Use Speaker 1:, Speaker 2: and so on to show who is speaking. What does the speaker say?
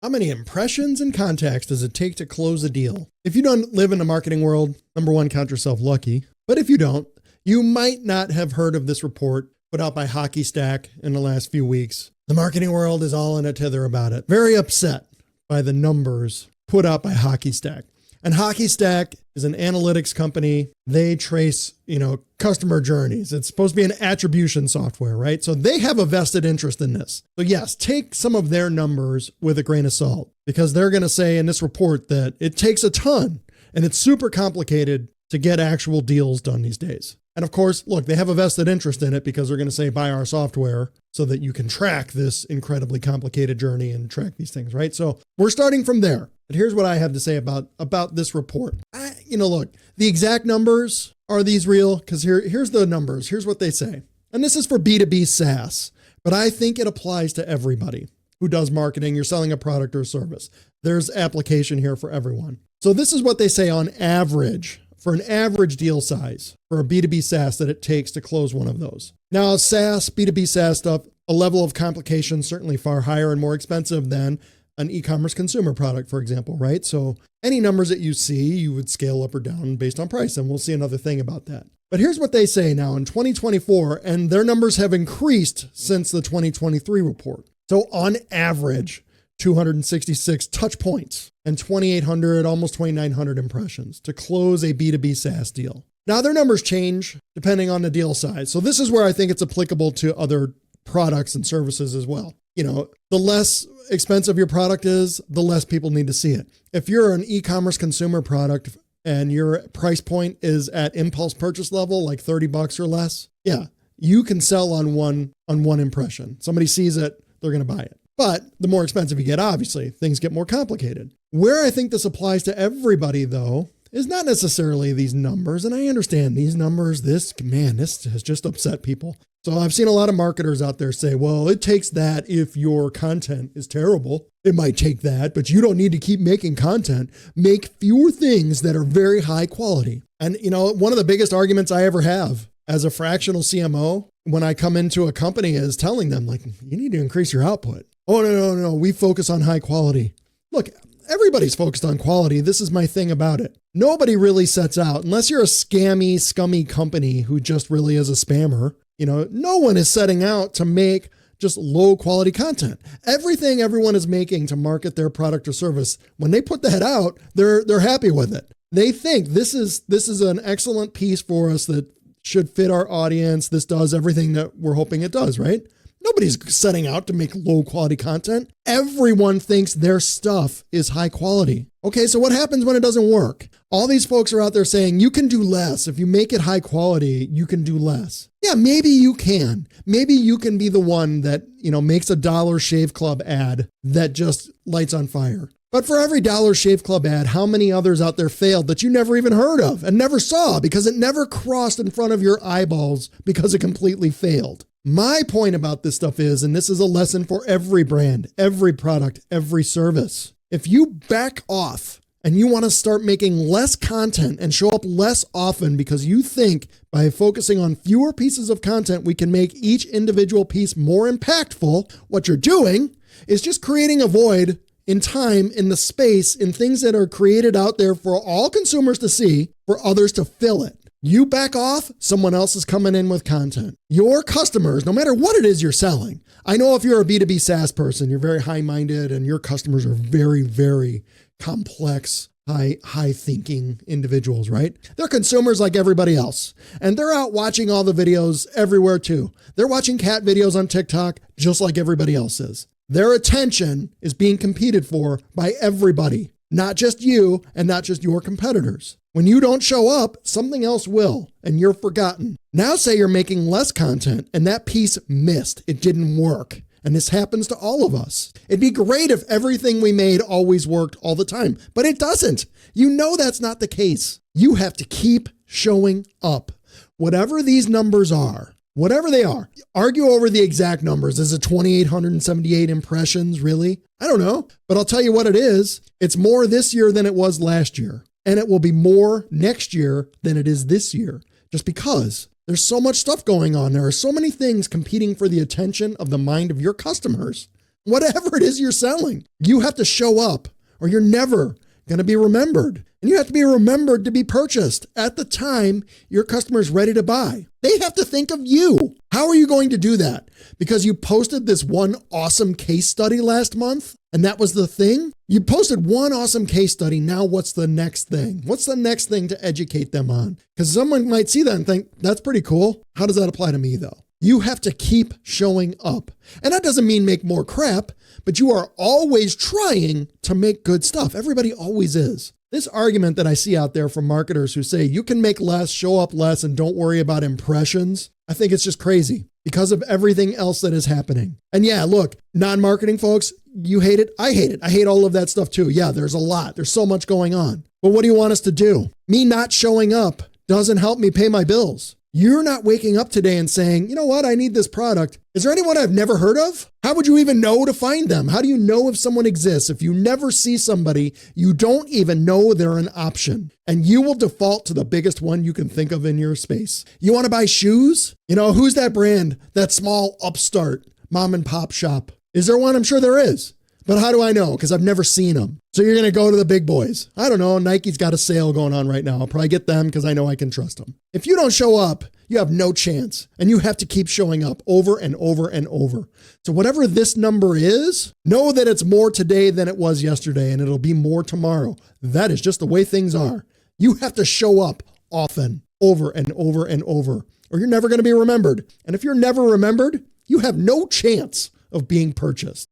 Speaker 1: How many impressions and contacts does it take to close a deal? If you don't live in the marketing world, number one, count yourself lucky. But if you don't, you might not have heard of this report put out by Hockey Stack in the last few weeks. The marketing world is all in a tither about it. Very upset by the numbers put out by Hockey Stack. And Hockey Stack is an analytics company. They trace, customer journeys. It's supposed to be an attribution software, right? So they have a vested interest in this. So yes, take some of their numbers with a grain of salt, because they're going to say in this report that it takes a ton and it's super complicated to get actual deals done these days. And of course, look, they have a vested interest in it because they're going to say, buy our software so that you can track this incredibly complicated journey and track these things, right? So we're starting from there. But here's what I have to say about this report. Look, the exact numbers, are these real? Because here's the numbers. Here's what they say. And this is for B2B SaaS, but I think it applies to everybody who does marketing. You're selling a product or a service. There's application here for everyone. So this is what they say on average, for an average deal size for a B2B SaaS that it takes to close one of those. Now, SaaS, B2B SaaS stuff, a level of complication certainly far higher and more expensive than an e-commerce consumer product, for example, right? So any numbers that you see, you would scale up or down based on price, and we'll see another thing about that. But here's what they say now in 2024, and their numbers have increased since the 2023 report. So on average, 266 touch points and 2,800, almost 2,900 impressions to close a B2B SaaS deal. Now their numbers change depending on the deal size. So this is where I think it's applicable to other products and services as well. The less expensive your product is, the less people need to see it. If you're an e-commerce consumer product and your price point is at impulse purchase level, like $30 or less, yeah, you can sell on one impression. Somebody sees it, they're going to buy it. But the more expensive you get, obviously, things get more complicated. Where I think this applies to everybody, though, is not necessarily these numbers. And I understand these numbers, this has just upset people. So I've seen a lot of marketers out there say, well, it takes that if your content is terrible. It might take that, but you don't need to keep making content. Make fewer things that are very high quality. And, one of the biggest arguments I ever have as a fractional CMO when I come into a company is telling them, you need to increase your output. Oh, no. We focus on high quality. Look, everybody's focused on quality. This is my thing about it. Nobody really sets out, unless you're a scummy company who just really is a spammer. No one is setting out to make just low quality content. Everything everyone is making to market their product or service, when they put that out, they're happy with it. They think this is an excellent piece for us that should fit our audience. This does everything that we're hoping it does, right? Nobody's setting out to make low quality content. Everyone thinks their stuff is high quality. Okay, so what happens when it doesn't work? All these folks are out there saying you can do less. If you make it high quality, you can do less. Yeah, maybe you can. Maybe you can be the one that, makes a Dollar Shave Club ad that just lights on fire. But for every Dollar Shave Club ad, how many others out there failed that you never even heard of and never saw because it never crossed in front of your eyeballs because it completely failed? My point about this stuff is, and this is a lesson for every brand, every product, every service. If you back off and you want to start making less content and show up less often because you think by focusing on fewer pieces of content, we can make each individual piece more impactful, what you're doing is just creating a void in time, in the space, in things that are created out there for all consumers to see, for others to fill it. You back off, someone else is coming in with content. Your customers, no matter what it is you're selling, I know if you're a B2B SaaS person, you're very high-minded and your customers are very, very complex, high-thinking individuals, right? They're consumers like everybody else. And they're out watching all the videos everywhere too. They're watching cat videos on TikTok just like everybody else is. Their attention is being competed for by everybody, not just you and not just your competitors. When you don't show up, something else will, and you're forgotten. Now say you're making less content and that piece missed. It didn't work. And this happens to all of us. It'd be great if everything we made always worked all the time, but it doesn't. You know that's not the case. You have to keep showing up. Whatever these numbers are, whatever they are, argue over the exact numbers. Is it 2,878 impressions, really? I don't know, but I'll tell you what it is. It's more this year than it was last year. And it will be more next year than it is this year, just because there's so much stuff going on. There are so many things competing for the attention of the mind of your customers whatever it is you're selling. You have to show up or you're never going to be remembered. And you have to be remembered to be purchased at the time your customer is ready to buy. They have to think of you. How are you going to do that? Because you posted this one awesome case study last month and that was the thing? You posted one awesome case study. Now what's the next thing? What's the next thing to educate them on? Because someone might see that and think, that's pretty cool. How does that apply to me though? You have to keep showing up. And that doesn't mean make more crap, but you are always trying to make good stuff. Everybody always is. This argument that I see out there from marketers who say you can make less, show up less, and don't worry about impressions, I think it's just crazy because of everything else that is happening. And yeah, look, non-marketing folks, you hate it. I hate it. I hate all of that stuff too. Yeah, there's a lot. There's so much going on. But what do you want us to do? Me not showing up doesn't help me pay my bills. You're not waking up today and saying, you know what, I need this product. Is there anyone I've never heard of? How would you even know to find them? How do you know if someone exists? If you never see somebody, you don't even know they're an option. And you will default to the biggest one you can think of in your space. You want to buy shoes? You know, who's that brand? That small upstart mom and pop shop. Is there one? I'm sure there is. But how do I know? Because I've never seen them. So you're going to go to the big boys. I don't know. Nike's got a sale going on right now. I'll probably get them because I know I can trust them. If you don't show up, you have no chance. And you have to keep showing up over and over and over. So whatever this number is, know that it's more today than it was yesterday, and it'll be more tomorrow. That is just the way things are. You have to show up often, over and over and over, or you're never going to be remembered. And if you're never remembered, you have no chance of being purchased.